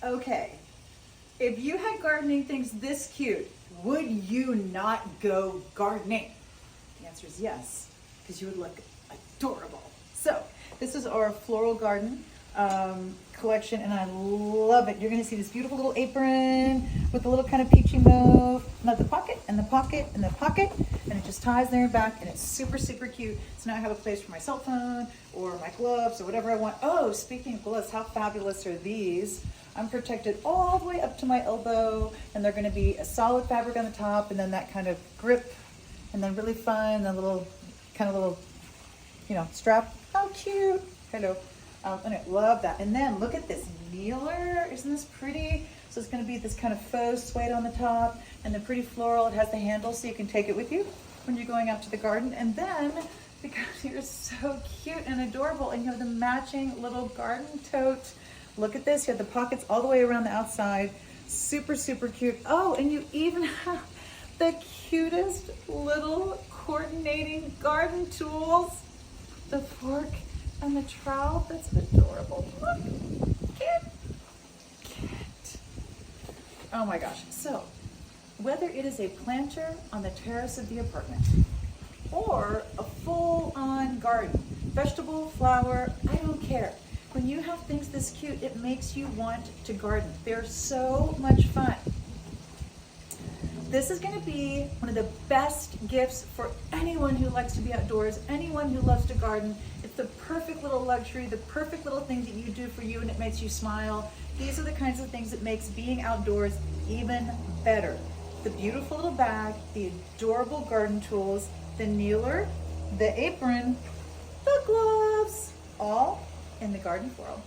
Okay, if you had gardening things this cute, would you not go gardening? The answer is yes, because you would look adorable. So this is our floral garden collection, and I love it. You're gonna see this beautiful little apron with a little kind of peachy mauve, not the pocket and the pocket and the pocket, and it just ties there and back, and it's super, super cute. So now I have a place for my cell phone or my gloves or whatever I want. Oh, speaking of gloves, how fabulous are these? I'm protected all the way up to my elbow, and they're gonna be a solid fabric on the top, and then that kind of grip, and then really fun, a little, kind of little, strap. How cute. Hello. And I love that. And then look at this kneeler. Isn't this pretty? So it's going to be this kind of faux suede on the top, and the pretty floral. It has the handle so you can take it with you when you're going out to the garden. And then, because you're so cute and adorable, and you have the matching little garden tote. Look at this. You have the pockets all the way around the outside. Super, super cute. Oh, and you even have the cutest little coordinating garden tools. The fork and the trowel. That's adorable. Look, kit. Oh my gosh. So, whether it is a planter on the terrace of the apartment or a full-on garden, vegetable, flower, I don't care. When you have things this cute, it makes you want to garden. They're so much fun. This is going to be one of the best gifts for anyone who likes to be outdoors, anyone who loves to garden. It's the perfect little luxury, the perfect little thing that you do for you, and it makes you smile. These are the kinds of things that makes being outdoors even better. The beautiful little bag, the adorable garden tools, the kneeler, the apron, the gloves, all in the garden floral.